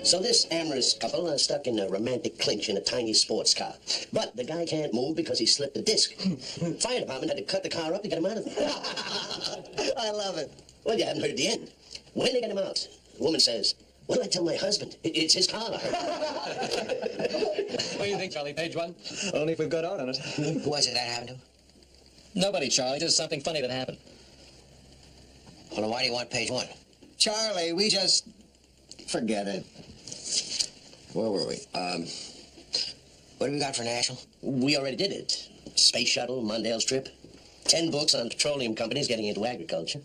So this amorous couple are stuck in a romantic clinch in a tiny sports car. But the guy can't move because he slipped a disc. Fire department had to cut the car up to get him out of there. I love it. Well, you haven't heard the end. When they get him out, the woman says, "What do I tell my husband? It's his car." What do you think, Charlie? Page one? Only if we've got art on it. Who was it that happened to? Nobody, Charlie. Just something funny that happened. Well, then why do you want page one? Charlie, we just... Forget it. Where were we? What do we got for national? We already did it. Space shuttle, Mondale's trip. 10 books on petroleum companies getting into agriculture.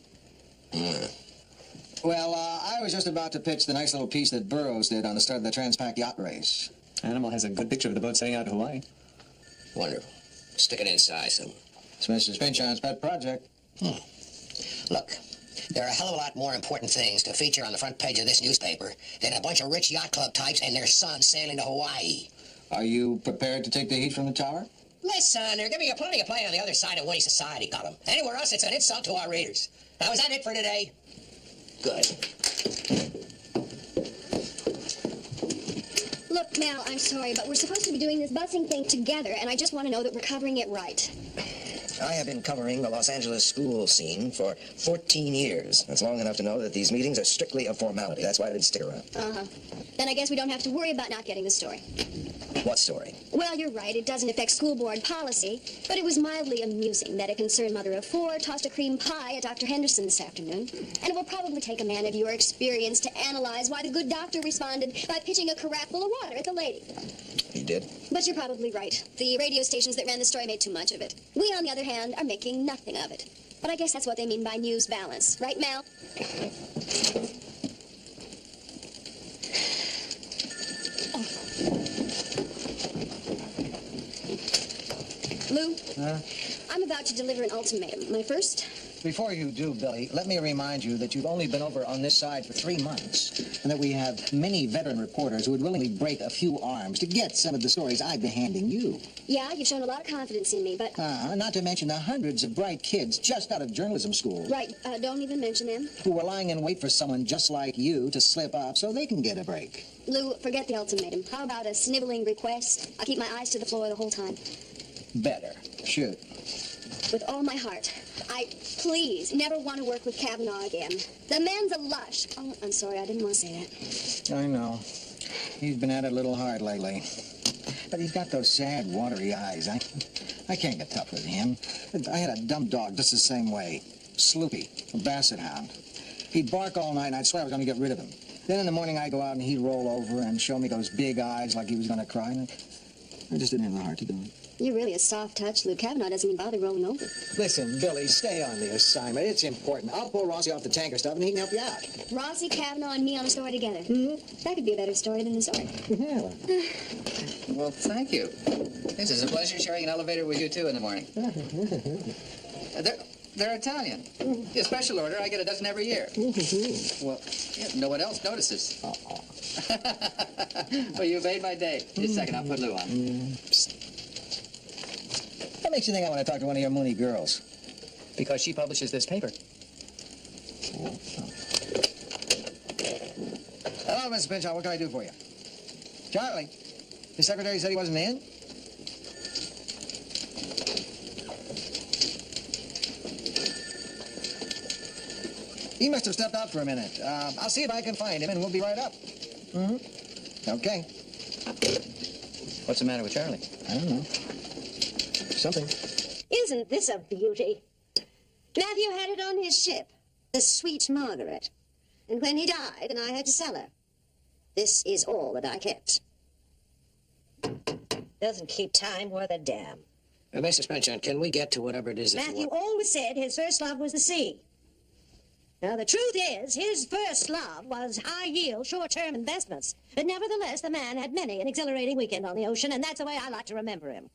Well, I was just about to pitch the nice little piece that Burroughs did on the start of the Transpac yacht race. Animal has a good picture of the boat sailing out to Hawaii. Wonderful. Stick it inside some. It's Mrs. Pinchon's pet project. Look, there are a hell of a lot more important things to feature on the front page of this newspaper than a bunch of rich yacht club types and their sons sailing to Hawaii. Are you prepared to take the heat from the tower? Listen, they're giving you plenty of play on the other side of Winnie Society column. Anywhere else, it's an insult to our readers. Now, is that it for today? Good. Look, Mal, I'm sorry, but we're supposed to be doing this busing thing together, and I just want to know that we're covering it right. I have been covering the Los Angeles school scene for 14 years. That's long enough to know that these meetings are strictly a formality. That's why I didn't stick around. Uh-huh. Then I guess we don't have to worry about not getting the story. What story? Well, you're right. It doesn't affect school board policy, but it was mildly amusing that a concerned mother of 4 tossed a cream pie at Dr. Henderson this afternoon. And it will probably take a man of your experience to analyze why the good doctor responded by pitching a carafe full of water at the lady. He did? But you're probably right. The radio stations that ran the story made too much of it. We, on the other hand, are making nothing of it. But I guess that's what they mean by news balance. Right, Mal? Lou, I'm about to deliver an ultimatum. My first? Before you do, Billy, let me remind you that you've only been over on this side for 3 months, and that we have many veteran reporters who would willingly break a few arms to get some of the stories I've been handing you. Yeah, you've shown a lot of confidence in me, but... Not to mention the hundreds of bright kids just out of journalism school. Right, don't even mention them. Who were lying in wait for someone just like you to slip up so they can get a break. Lou, forget the ultimatum. How about a sniveling request? I'll keep my eyes to the floor the whole time. Better. Shoot. With all my heart. I, please, never want to work with Kavanaugh again. The man's a lush. Oh, I'm sorry, I didn't want to say that. I know. He's been at it a little hard lately. But he's got those sad, watery eyes. I can't get tough with him. I had a dumb dog just the same way. Sloopy, a basset hound. He'd bark all night, and I'd swear I was going to get rid of him. Then in the morning, I'd go out, and he'd roll over and show me those big eyes like he was going to cry. And I just didn't have the heart to do it. You're really a soft touch, Lou. Kavanaugh doesn't even bother rolling over. Listen, Billy, stay on the assignment. It's important. I'll pull Rossi off the tanker stuff, and he can help you out. Rossi, Kavanaugh, and me on a story together. Mm-hmm. That could be a better story than the story. Yeah. Well, thank you. This is a pleasure sharing an elevator with you, too, in the morning. They're Italian. A special order. I get a dozen every year. Well, yeah, no one else notices. Well, you made my day. Just a second, I'll put Lou on. What makes you think I want to talk to one of your moony girls? Because she publishes this paper. Hello, Mrs. Pinchon. What can I do for you? Charlie, his secretary said he wasn't in? He must have stepped out for a minute. I'll see if I can find him, and we'll be right up. Okay. What's the matter with Charlie? I don't know. Something. Isn't this a beauty? Matthew had it on his ship, the Sweet Margaret. And when he died, and I had to sell her. This is all that I kept. Doesn't keep time worth a damn. Mrs. Pinchon, can we get to whatever it is that Matthew you want? always said his first love was the sea. Now, the truth is, his first love was high-yield, short-term investments. But nevertheless, the man had many an exhilarating weekend on the ocean, and that's the way I like to remember him.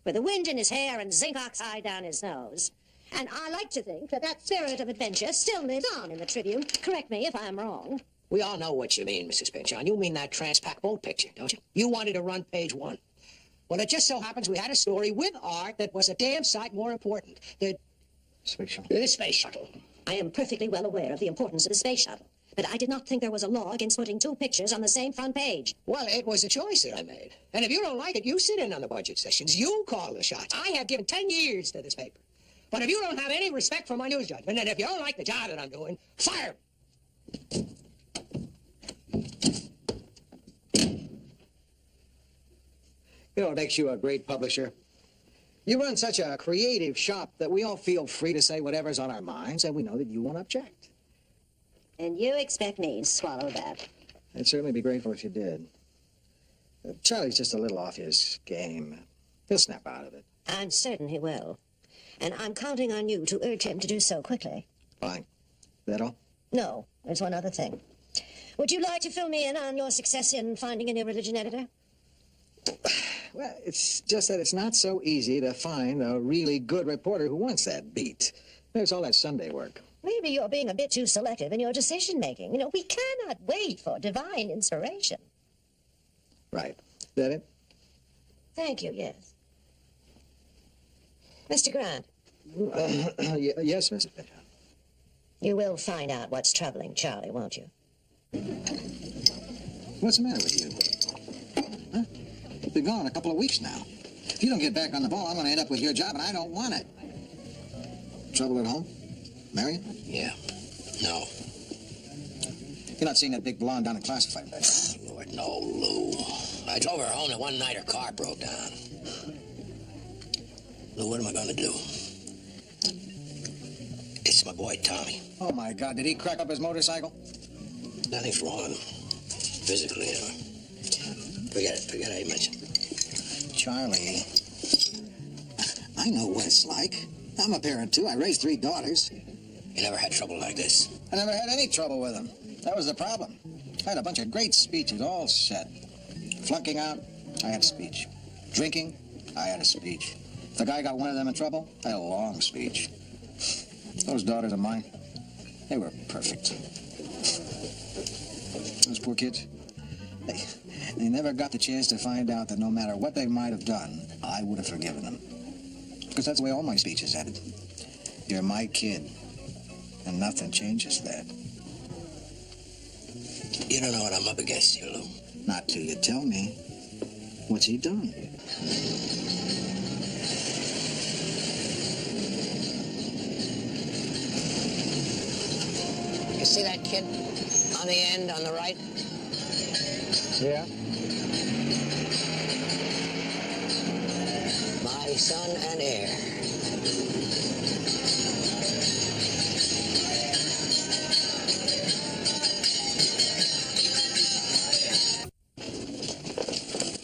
With the wind in his hair and zinc oxide down his nose. And I like to think that that spirit of adventure still lives on in the Tribune. Correct me if I'm wrong. We all know what you mean, Mrs. Pinchon. You mean that Transpac boat picture, don't you? You wanted to run page 1. Well, it just so happens we had a story with art that was a damn sight more important. The Space shuttle. The space shuttle. I am perfectly well aware of the importance of the space shuttle. But I did not think there was a law against putting two pictures on the same front page. Well, it was a choice that I made. And if you don't like it, you sit in on the budget sessions. You call the shots. I have given 10 years to this paper. But if you don't have any respect for my news judgment, and if you don't like the job that I'm doing, fire me. You know what makes you a great publisher? You run such a creative shop that we all feel free to say whatever's on our minds, and we know that you won't object. And you expect me to swallow that? I'd certainly be grateful if you did. Charlie's just a little off his game. He'll snap out of it. I'm certain he will. And I'm counting on you to urge him to do so quickly. Fine. That all? No, there's one other thing. Would you like to fill me in on your success in finding a new religion editor? Well, it's just that it's not so easy to find a really good reporter who wants that beat. There's all that Sunday work. Maybe you're being a bit too selective in your decision-making. You know, we cannot wait for divine inspiration. Right. Is that it? Thank you, yes. Mr. Grant. Yes, Mr. Bishop. You will find out what's troubling Charlie, won't you? What's the matter with you? Huh? You've been gone a couple of weeks now. If you don't get back on the ball, I'm going to end up with your job, and I don't want it. Trouble at home? Marion? Yeah. No. You're not seeing that big blonde down in classified, right? Oh, Lord, no, Lou. I drove her home, and one night her car broke down. Lou, what am I going to do? It's my boy, Tommy. Oh, my God. Did he crack up his motorcycle? Nothing's wrong with him. Physically, Forget it. Forget I mentioned it. Charlie, I know what it's like. I'm a parent, too. I raised 3 daughters. You never had trouble like this? I never had any trouble with them. That was the problem. I had a bunch of great speeches all set. Flunking out, I had a speech. Drinking, I had a speech. If the guy got one of them in trouble, I had a long speech. Those daughters of mine, they were perfect. Those poor kids, they never got the chance to find out that no matter what they might have done, I would have forgiven them. Because that's the way all my speeches ended. You're my kid, and nothing changes that. You don't know what I'm up against here, Lou. Not till you tell me. What's he done? You see that kid on the end, on the right? Yeah? My son and heir.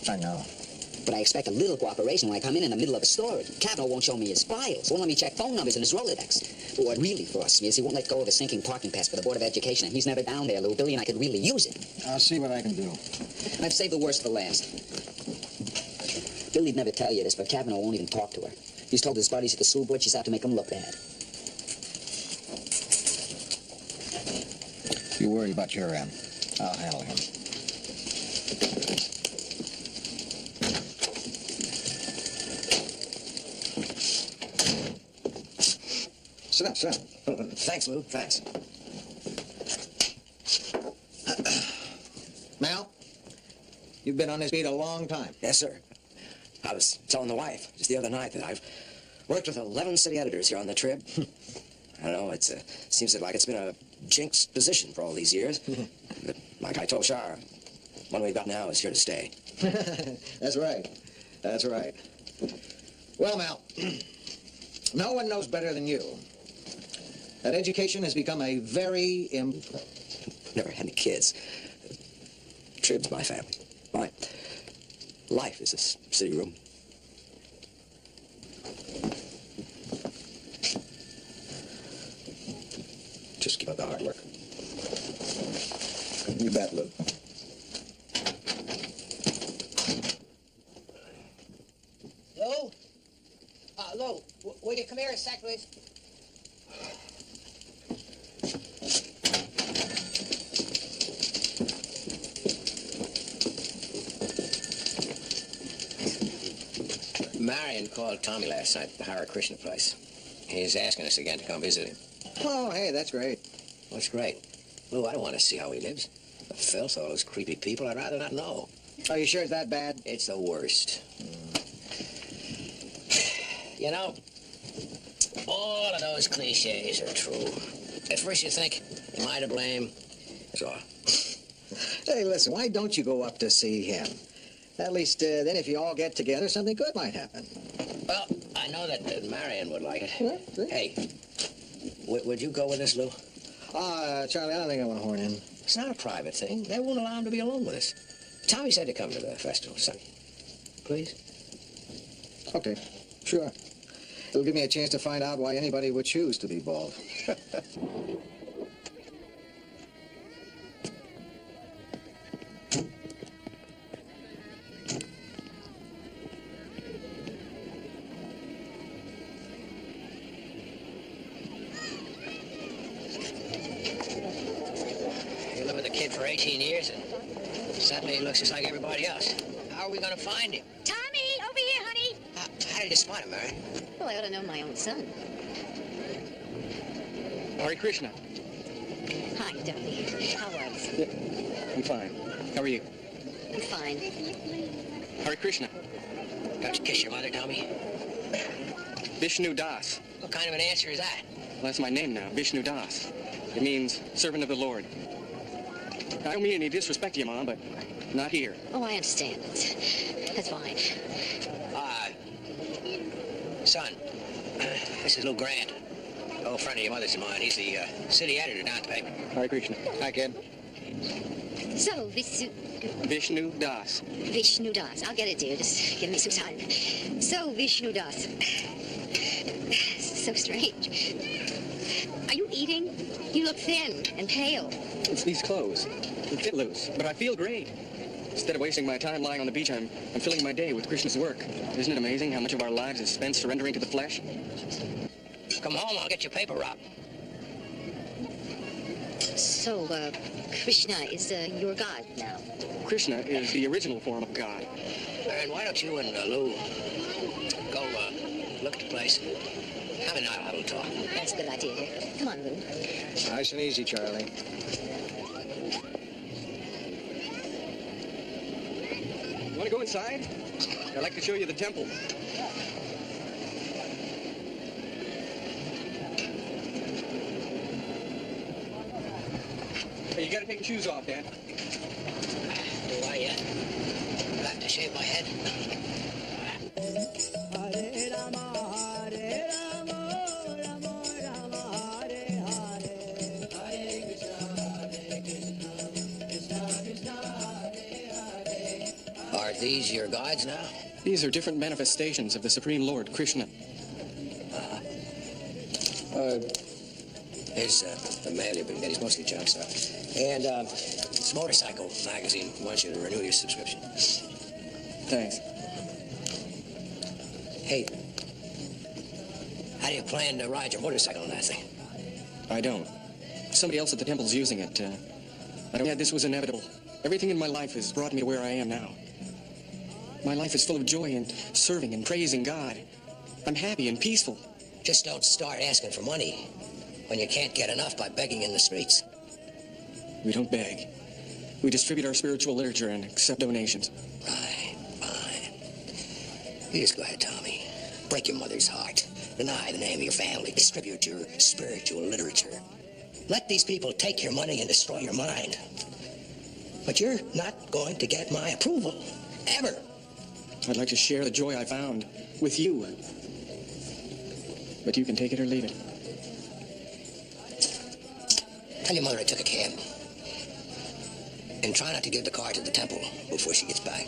I know. But I expect a little cooperation when I come in the middle of a story. Kavanaugh won't show me his files. Won't let me check phone numbers in his Rolodex. What really frosts me is he won't let go of a sinking parking pass for the Board of Education, and he's never down there, Lou. Billy and I could really use it. I'll see what I can do. I've saved the worst for last. Billy'd never tell you this, but Kavanaugh won't even talk to her. He's told his buddies at the school board she's out to make him look bad. You worry about your end. I'll handle him. Sit down, sit down. Thanks, Lou. Thanks. Mal, you've been on this beat a long time. Yes, sir. I was telling the wife just the other night that I've worked with 11 city editors here on the Trib. I don't know, it seems like it's been a jinxed position for all these years. But like I told Shar, one we've got now is here to stay. That's right. That's right. Well, Mal, no one knows better than you that education has become a very Never had any kids. Trib's my family. My life is this city room. Just keep up the hard work. You bet, Lou. Lou? Lou, will you come here a sec, please? Marion called Tommy last night at the Hare Krishna place. He's asking us again to come visit him. Oh, hey, that's great. What's great? Lou, I don't want to see how he lives. The filth, all those creepy people, I'd rather not know. Are you sure it's that bad? It's the worst. You know, all of those cliches are true. At first you think, am I to blame? That's all. Hey, listen, why don't you go up to see him? At least then if you all get together, something good might happen. Well, I know that Marion would like it. Yeah, see? Hey, would you go with us, Lou? Charlie, I don't think I want to horn in. It's not a private thing. They won't allow him to be alone with us. Tommy said to come to the festival, son. Please? Okay, sure. It'll give me a chance to find out why anybody would choose to be bald. You live with a kid for 18 years and suddenly he looks just like everybody else. How are we going to find him? Tommy, over here, honey. How did you spot him, Mary? Well, I ought to know my own son. Hare Krishna. Hi, darling. How are you? I'm fine. How are you? I'm fine. Hare Krishna. Don't you kiss your mother, Tommy? Vishnu Das. What kind of an answer is that? Well, that's my name now, Vishnu Das. It means servant of the Lord. I don't mean any disrespect to you, Mom, but not here. Oh, I understand. That's fine. Son, this is Lou Grant. An old friend of your mother's and mine. He's the city editor down at the paper. Hare Krishna. Hi, kid. So, Vishnu Das. Vishnu Das. I'll get it, dear. Just give me some time. So, Vishnu Das. So strange. Are you eating? You look thin and pale. It's these clothes. They fit loose, but I feel great. Instead of wasting my time lying on the beach, I'm filling my day with Krishna's work. Isn't it amazing how much of our lives is spent surrendering to the flesh? Come home, I'll get your paper route. So, Krishna is your god now. Krishna is the original form of God. And why don't you and Lou go look at the place? Have a little talk. That's a good idea, dear. Come on, Lou. Nice and easy, Charlie. You want to go inside? I'd like to show you the temple. Hey, you gotta take your shoes off, Dad. Do I have to shave my head? Are these your gods now? These are different manifestations of the Supreme Lord, Krishna. Here's the mail you've been getting. It's mostly junk stuff. And this motorcycle magazine wants you to renew your subscription. Thanks. Hey, how do you plan to ride your motorcycle on that thing? I don't. Somebody else at the temple's using it. I don't. Yeah, this was inevitable. Everything in my life has brought me to where I am now. My life is full of joy and serving and praising God. I'm happy and peaceful. Just don't start asking for money when you can't get enough by begging in the streets. We don't beg. We distribute our spiritual literature and accept donations. Fine. You just go ahead, Tommy. Break your mother's heart. Deny the name of your family. Distribute your spiritual literature. Let these people take your money and destroy your mind. But you're not going to get my approval. Ever. I'd like to share the joy I found with you. But you can take it or leave it. Tell your mother I took a cab. And try not to give the car to the temple before she gets back.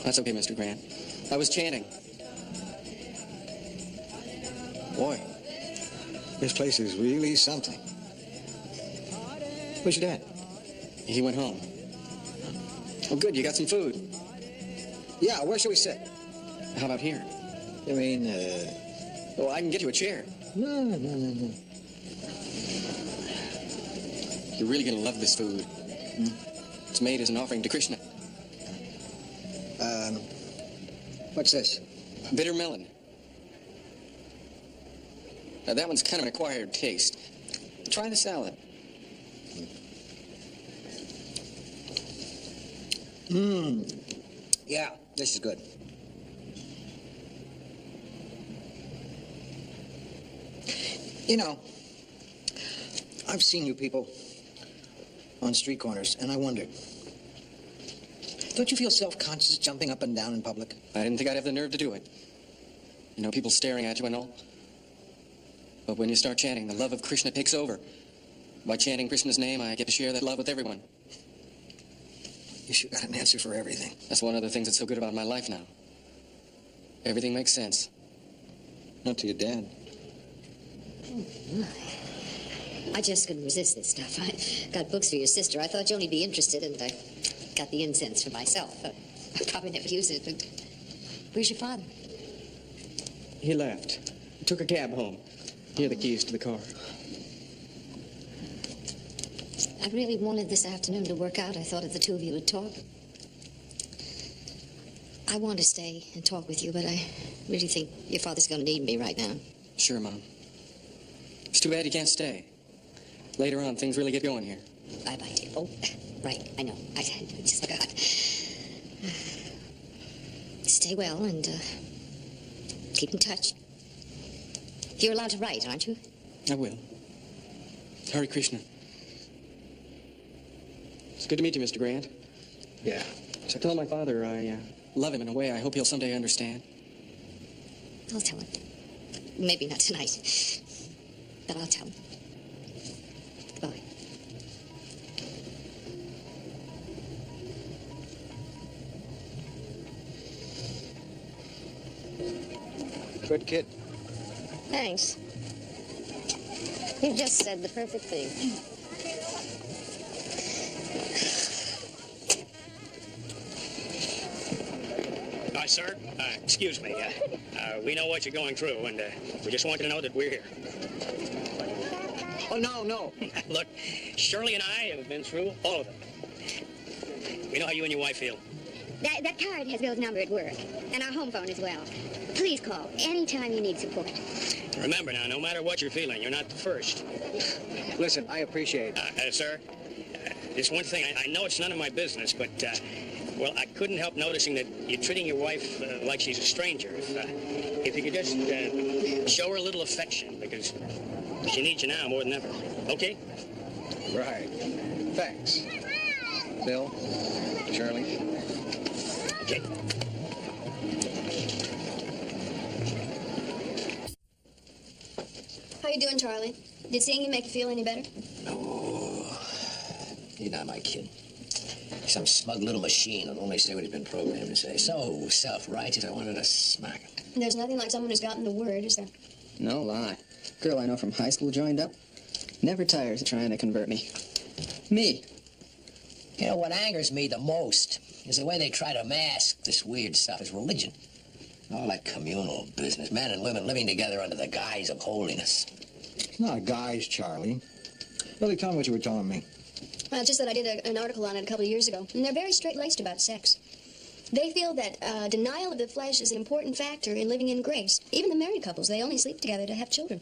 That's okay, Mr. Grant. I was chanting. Boy, this place is really something. Where's your dad? He went home. Oh, good, you got some food. Yeah, where should we sit? How about here? You mean, Oh, I can get you a chair. No. You're really gonna love this food. It's made as an offering to Krishna. What's this? Bitter melon. Now, that one's kind of an acquired taste. Try the salad. Yeah, this is good. You know, I've seen you people on street corners, and I wondered, don't you feel self-conscious jumping up and down in public? I didn't think I'd have the nerve to do it. You know, people staring at you and all. But when you start chanting, the love of Krishna takes over. By chanting Krishna's name, I get to share that love with everyone. You sure got an answer for everything. That's one of the things that's so good about my life now. Everything makes sense. Not to your dad. I just couldn't resist this stuff. I got books for your sister. I thought you'd only be interested, and I got the incense for myself. I probably never use it, but where's your father? He left. He took a cab home. Here are the keys to the car. I really wanted this afternoon to work out. I thought if the two of you would talk. I want to stay and talk with you, but I really think your father's going to need me right now. Sure, Mom. It's too bad you can't stay. Later on, things really get going here. Bye-bye, dear. Oh, right, I know. I just forgot. Stay well and keep in touch. You're allowed to write, aren't you? I will. Hare Krishna. It's good to meet you, Mr. Grant. Yeah. So tell my father I love him in a way I hope he'll someday understand. I'll tell him. Maybe not tonight, but I'll tell him. Goodbye. Good kid. Thanks. You just said the perfect thing. Sir, excuse me. We know what you're going through, and we just want you to know that we're here. Oh, no. Look, Shirley and I have been through all of it. We know how you and your wife feel. That card has Bill's number at work, and our home phone as well. Please call anytime you need support. Remember now, no matter what you're feeling, you're not the first. Listen, I appreciate it. Sir, just one thing. I know it's none of my business, but... well, I couldn't help noticing that you're treating your wife like she's a stranger. If you could just show her a little affection, because she needs you now more than ever. Okay? Right. Thanks. Bill, Shirley. Okay. How you doing, Charlie? Did seeing you make you feel any better? Oh, you're not my kid. Some smug little machine that'll only say what he's been programmed to say. So self-righteous, I wanted to smack him. There's nothing like someone who's gotten the word, is there? No lie. Girl I know from high school joined up. Never tires of trying to convert me. Me. You know, what angers me the most is the way they try to mask this weird stuff as religion. All that communal business, men and women living together under the guise of holiness. It's not a guise, Charlie. Really, tell me what you were telling me. Well, just that I did an article on it a couple of years ago, and they're very straight-laced about sex. They feel that denial of the flesh is an important factor in living in grace. Even the married couples, they only sleep together to have children.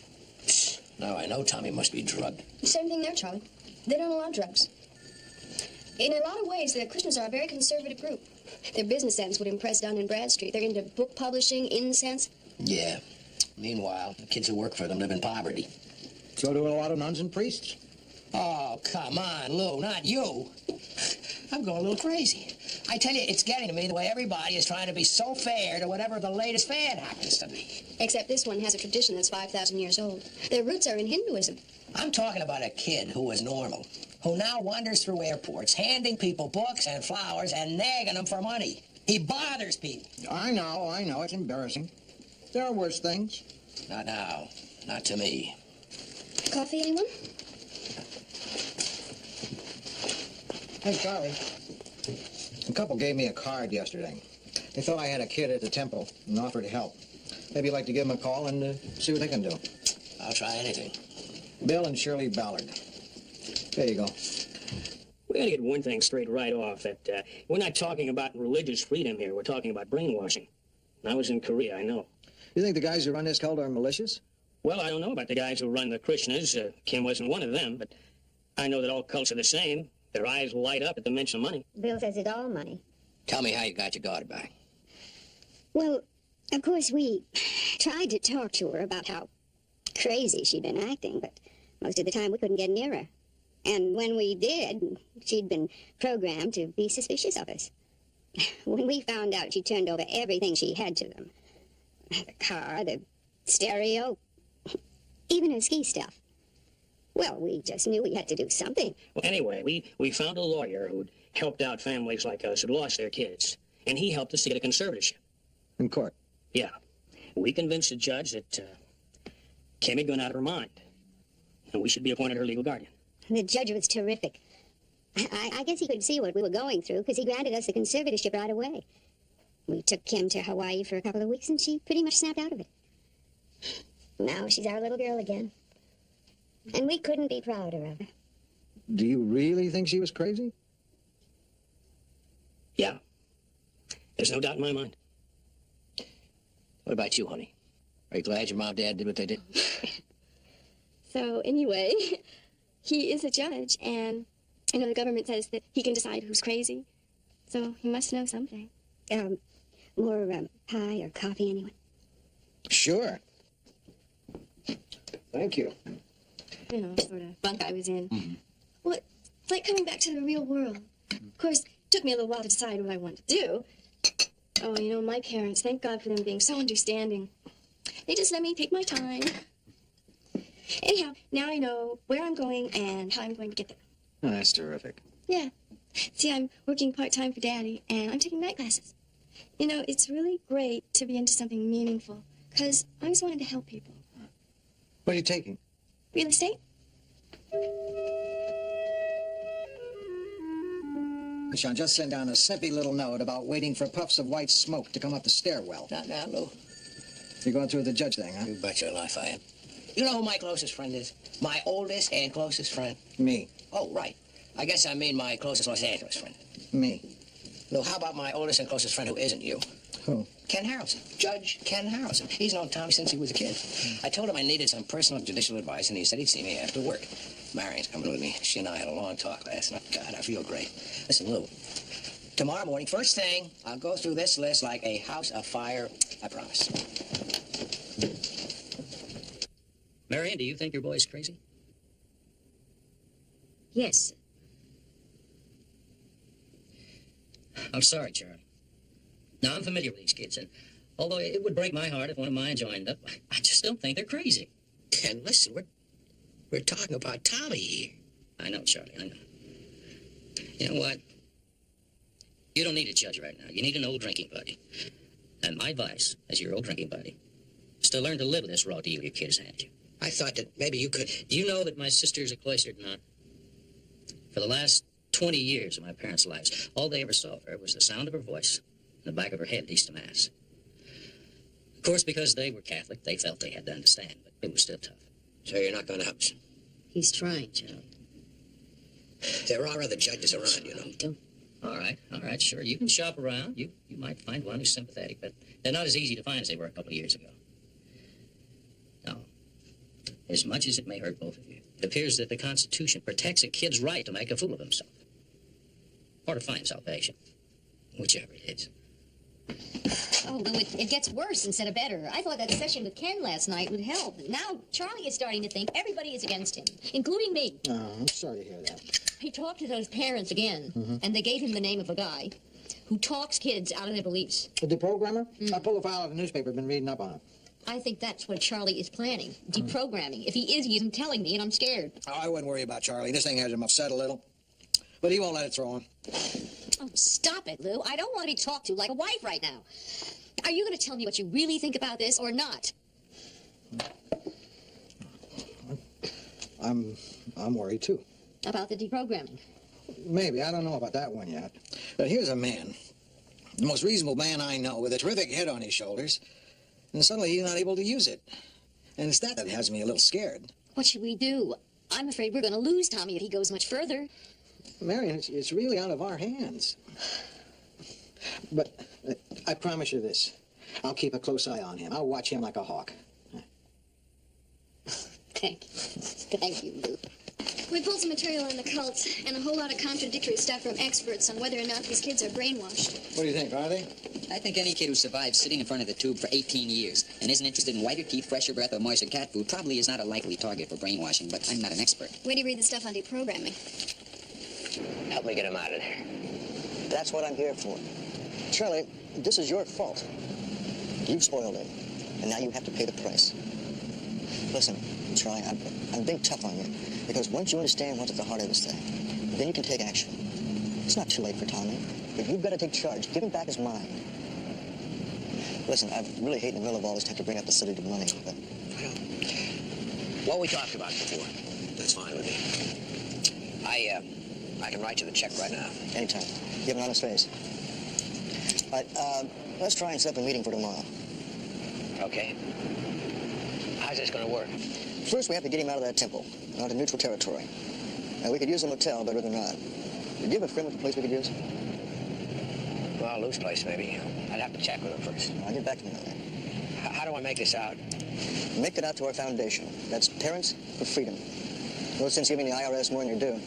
Now I know Tommy must be drugged. Same thing there, Charlie. They don't allow drugs. In a lot of ways, the Christians are a very conservative group. Their business sense would impress down in Bradstreet. They're into book publishing, incense. Yeah. Meanwhile, the kids who work for them live in poverty. So do a lot of nuns and priests. Oh, come on, Lou, not you. I'm going a little crazy. I tell you, it's getting to me the way everybody is trying to be so fair to whatever the latest fad happens to be. Except this one has a tradition that's 5,000 years old. Their roots are in Hinduism. I'm talking about a kid who was normal, who now wanders through airports, handing people books and flowers and nagging them for money. He bothers people. I know. It's embarrassing. There are worse things. Not now. Not to me. Coffee, anyone? Hey, Charlie. A couple gave me a card yesterday. They thought I had a kid at the temple and offered help. Maybe you'd like to give them a call and see what they can do. I'll try anything. Bill and Shirley Ballard. There you go. We gotta get one thing straight right off, that we're not talking about religious freedom here. We're talking about brainwashing. I was in Korea, I know. You think the guys who run this cult are malicious? Well, I don't know about the guys who run the Krishnas. Kim wasn't one of them, but I know that all cults are the same. Their eyes light up at the mention of money. Bill says it's all money. Tell me how you got your daughter back. Well, of course, we tried to talk to her about how crazy she'd been acting, but most of the time we couldn't get near her. And when we did, she'd been programmed to be suspicious of us. When we found out, she turned over everything she had to them. The car, the stereo, even her ski stuff. Well, we just knew we had to do something. Well, anyway, we found a lawyer who'd helped out families like us who'd lost their kids. And he helped us to get a conservatorship. In court? Yeah. We convinced the judge that Kim had gone out of her mind. And we should be appointed her legal guardian. The judge was terrific. I guess he could see what we were going through, because he granted us the conservatorship right away. We took Kim to Hawaii for a couple of weeks, and she pretty much snapped out of it. Now she's our little girl again. And we couldn't be prouder of her. Do you really think she was crazy? Yeah. There's no doubt in my mind. What about you, honey? Are you glad your mom and dad did what they did? So, anyway, he is a judge, and I know the government says that he can decide who's crazy. So, he must know something. More pie or coffee, anyone? Sure. Thank you. You know, sort of bunk I was in. Well, it's like coming back to the real world. Of course, it took me a little while to decide what I wanted to do. Oh, you know, my parents, thank God for them being so understanding. They just let me take my time. Anyhow, now I know where I'm going and how I'm going to get there. Oh, that's terrific. Yeah. See, I'm working part-time for Daddy, and I'm taking night classes. You know, it's really great to be into something meaningful, because I always wanted to help people. What are you taking? Real estate? Sean, just send down a snippy little note about waiting for puffs of white smoke to come up the stairwell. Not now, Lou. You're going through with the judge thing, huh? You bet your life I am. You know who my closest friend is? My oldest and closest friend. Me. Oh, right. I guess I mean my closest Los Angeles friend. Me. Lou, how about my oldest and closest friend who isn't you? Who? Ken Harrelson. Judge Ken Harrelson. He's known Tommy since he was a kid. I told him I needed some personal judicial advice, and he said he'd see me after work. Marion's coming with me. She and I had a long talk last night. God, I feel great. Listen, Lou, tomorrow morning, first thing, I'll go through this list like a house afire. I promise. Marion, do you think your boy's crazy? Yes. I'm sorry, Charlie. Now, I'm familiar with these kids, and although it would break my heart if one of mine joined up, I just don't think they're crazy. Ken, listen, we're talking about Tommy here. I know, Charlie, I know. You know what? You don't need a judge right now. You need an old drinking buddy. And my advice, as your old drinking buddy, is to learn to live with this raw deal your kid has handed you. I thought that maybe you could... Do you know that my sister's a cloistered nun? For the last 20 years of my parents' lives, all they ever saw of her was the sound of her voice and the back of her head at Easter Mass. Of course, because they were Catholic, they felt they had to understand, but it was still tough. So you're not going to help us? He's trying, Charlie. There are other judges around, you know. All right, sure. You can shop around. You might find one who's sympathetic, but they're not as easy to find as they were a couple of years ago. Now, as much as it may hurt both of you, it appears that the Constitution protects a kid's right to make a fool of himself. Or to find salvation. Whichever it is. Oh, Lou, it gets worse instead of better. I thought that session with Ken last night would help. Now, Charlie is starting to think everybody is against him, including me. Oh, I'm sorry to hear that. He talked to those parents again, and they gave him the name of a guy who talks kids out of their beliefs. The deprogrammer? I pulled a file out of the newspaper, been reading up on it. I think that's what Charlie is planning, deprogramming. If he is, he isn't telling me, and I'm scared. Oh, I wouldn't worry about Charlie. This thing has him upset a little. But he won't let it throw him. Oh, stop it, Lou. I don't want to be talked to like a wife right now. Are you going to tell me what you really think about this or not? I'm worried, too. About the deprogramming? Maybe. I don't know about that one yet. But here's a man, the most reasonable man I know, with a terrific head on his shoulders, and suddenly he's not able to use it. And it's that has me a little scared. What should we do? I'm afraid we're going to lose Tommy if he goes much further. Marion, it's really out of our hands. But I promise you this. I'll keep a close eye on him. I'll watch him like a hawk. Thank you. Thank you, Lou. We pulled some material on the cult and a whole lot of contradictory stuff from experts on whether or not these kids are brainwashed. What do you think, are they? I think any kid who survives sitting in front of the tube for 18 years and isn't interested in whiter teeth, fresher breath, or moister cat food probably is not a likely target for brainwashing, but I'm not an expert. Where do you read the stuff on deprogramming? Help me get him out of there. That's what I'm here for. Charlie, this is your fault. You've spoiled it, and now you have to pay the price. Listen, Charlie, I'm being tough on you, because once you understand what's at the heart of this thing, then you can take action. It's not too late for Tommy, but you've got to take charge. Give him back his mind. Listen, I really hate in the middle of all this to have to bring up the subject of money, but... What we talked about before, that's fine with me. I can write you the check right now. Anytime. Give an honest face. All right, let's try and set up a meeting for tomorrow. Okay. How's this going to work? First, we have to get him out of that temple, onto neutral territory. Now, we could use the motel better than not. Do you have a friend with a place we could use? Well, Lou's place, maybe. I'd have to check with him first. I'll get back to me on that. How do I make this out? Make it out to our foundation. That's Parents for Freedom. No sense giving the IRS more than you're due.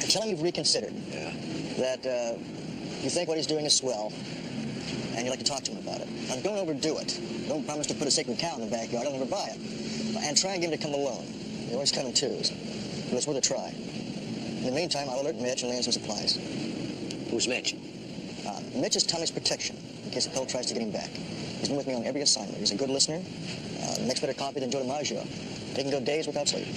And tell him you've reconsidered. Yeah. That you think what he's doing is swell, and you'd like to talk to him about it. Now, don't overdo it. Don't promise to put a sacred cow in the backyard. I'll never buy it. And try and get him to come alone. They always come in twos. But it's worth a try. In the meantime, I'll alert Mitch and land some supplies. Who's Mitch? Mitch is Tommy's protection, in case the pill tries to get him back. He's been with me on every assignment. He's a good listener. Makes better coffee than Joe DiMaggio. They can go days without sleep.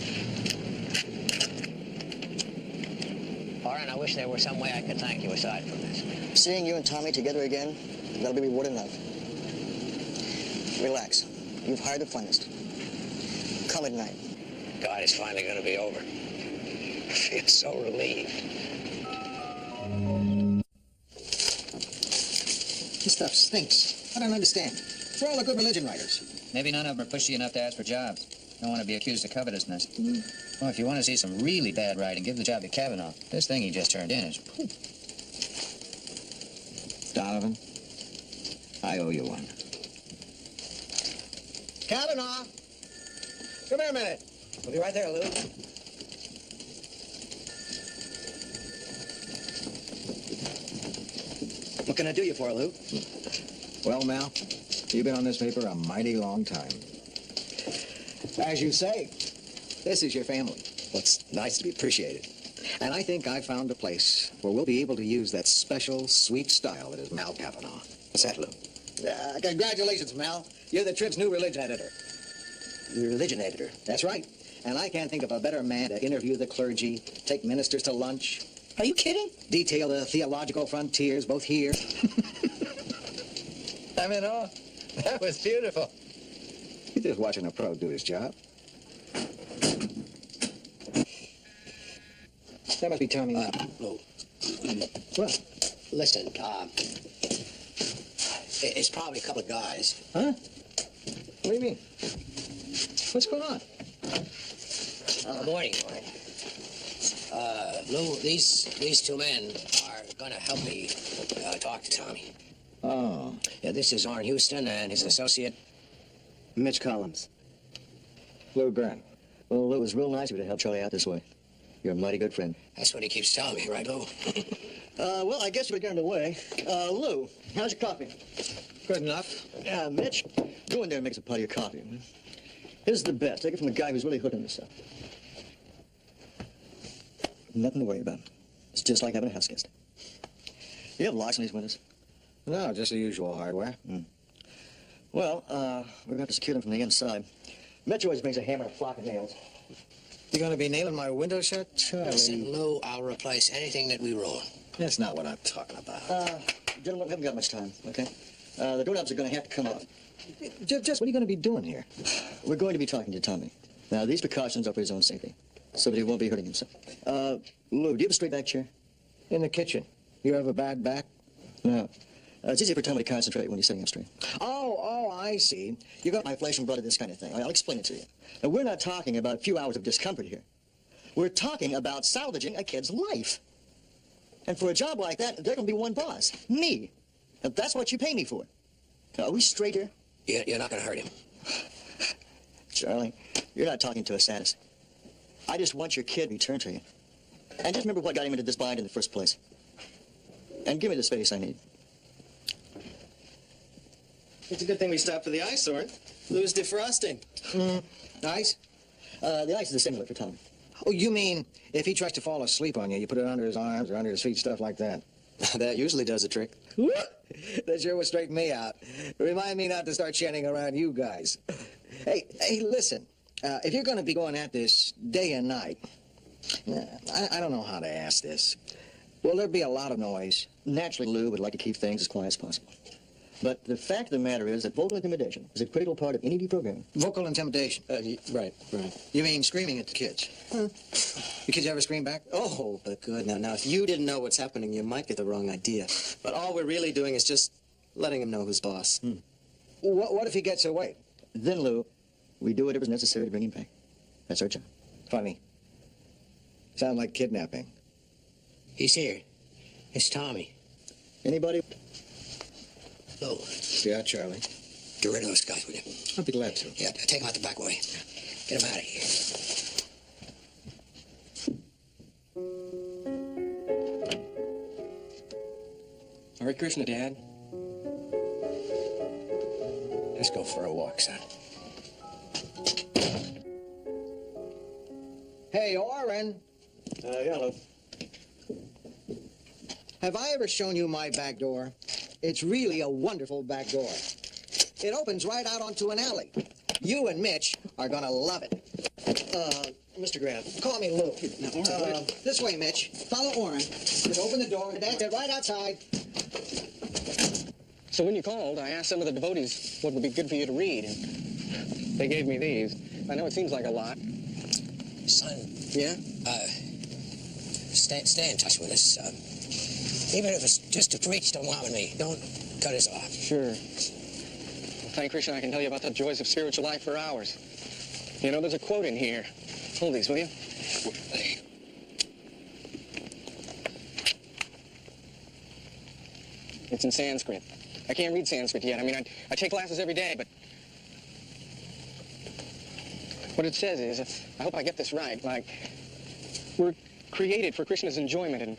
Warren, I wish there were some way I could thank you aside from this. Seeing you and Tommy together again, that'll be reward enough. Relax. You've hired the finest. Come at night. God, it's finally going to be over. I feel so relieved. This stuff stinks. I don't understand. We're all the good religion writers. Maybe none of them are pushy enough to ask for jobs. Don't want to be accused of covetousness. Well, if you want to see some really bad writing, give the job to Kavanaugh. This thing he just turned in is... Donovan, I owe you one. Kavanaugh! Come here a minute. We'll be right there, Lou. What can I do you for, Lou? Well, Mal, you've been on this paper a mighty long time. As you say, this is your family. Well, it's nice to be appreciated. And I think I found a place where we'll be able to use that special, sweet style that is Mal Kavanaugh. What's that, Lou? Congratulations, Mal. You're the Trib's new religion editor. You're a religion editor? That's right. And I can't think of a better man to interview the clergy, take ministers to lunch. Are you kidding? Detail the theological frontiers, both here. I'm in awe. That was beautiful. You're just watching a pro do his job. That must be Tommy now. Lou. What? Listen, it's probably a couple of guys. Huh? What do you mean? What's going on? Morning, Warren. Lou, these two men are going to help me talk to Tommy. Oh. Yeah, this is Orrin Houston and his associate. Mitch Collins. Lou Grant. Well, Lou, it was real nice of you to help Charlie out this way. You're a mighty good friend. That's what he keeps telling me, right, Lou? Well, I guess we're getting away. Lou, how's your coffee? Good enough. Mitch, go in there and make some pot of your coffee. This is the best. Take it from a guy who's really hooked on this stuff. Nothing to worry about. It's just like having a house guest. You have locks on these windows? No, just the usual hardware. Well, we're going to have to secure them from the inside. Mitch always brings a hammer and a flock of nails. You going to be nailing my window shut, Charlie? Listen, Lou, I'll replace anything that we ruin. That's not what I'm talking about. Gentlemen, we haven't got much time, okay? The doorknobs are going to have to come off. Just what are you going to be doing here? We're going to be talking to Tommy. Now, these precautions are for his own safety, so that he won't be hurting himself. Lou, do you have a straight back chair? In the kitchen. You have a bad back? No. It's easier for Tommy to concentrate when he's sitting up straight. Oh, I see. You got My flesh and blood of this kind of thing. I'll explain it to you. Now, we're not talking about a few hours of discomfort here. We're talking about salvaging a kid's life. And for a job like that, there can be one boss, me. And that's what you pay me for. Now, are we straight here? You're not going to hurt him. Charlie, you're not talking to a sadist. I just want your kid returned to you. And just remember what got him into this bind in the first place. And give me the space I need. It's a good thing we stopped for the ice, Soren. Lou's defrosting. Ice? The ice is a stimulant for Tommy. Oh, you mean if he tries to fall asleep on you, you put it under his arms or under his feet, stuff like that? That usually does the trick. That sure would straighten me out. Remind me not to start chanting around you guys. Hey, listen. If you're going to be going at this day and night, I don't know how to ask this. Will there be a lot of noise? Naturally, Lou would like to keep things as quiet as possible. But the fact of the matter is that vocal intimidation is a critical part of any deprogramming. Vocal intimidation? Right. You mean screaming at the kids? The kids ever scream back? Oh, but good. Now, if you didn't know what's happening, you might get the wrong idea. But all we're really doing is just letting him know who's boss. What if he gets away? Then, Lou, we do whatever's necessary to bring him back. That's our job. Funny. Sound like kidnapping. He's here. It's Tommy. Anybody? Lou. Yeah, Charlie. Get rid of those guys, will you? I'll be glad to. Yeah, take them out the back way. Get them out of here. Hare Krishna, Dad. Let's go for a walk, son. Hey, Orrin. Yeah, Lou. Have I ever shown you my back door? It's really a wonderful back door. It opens right out onto an alley. You and Mitch are gonna love it. Mr. Grant. Call me Lou. This way, Mitch. Follow Orrin. Just open the door. That's it, right outside. So when you called, I asked some of the devotees what would be good for you to read, and they gave me these. I know it seems like a lot. Son. Yeah? Stay in touch with us. Even if it's just to preach to Mom and me. Don't cut us off. Sure. Well, thank Krishna, I can tell you about the joys of spiritual life for hours. You know, there's a quote in here. Hold these, will you? It's in Sanskrit. I can't read Sanskrit yet. I mean, I take classes every day, but what it says is, I hope I get this right, like, we're created for Krishna's enjoyment, and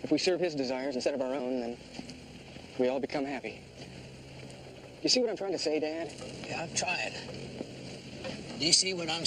if we serve his desires instead of our own, then we all become happy. You see what I'm trying to say, Dad? Yeah, I'm trying. Do you see what I'm...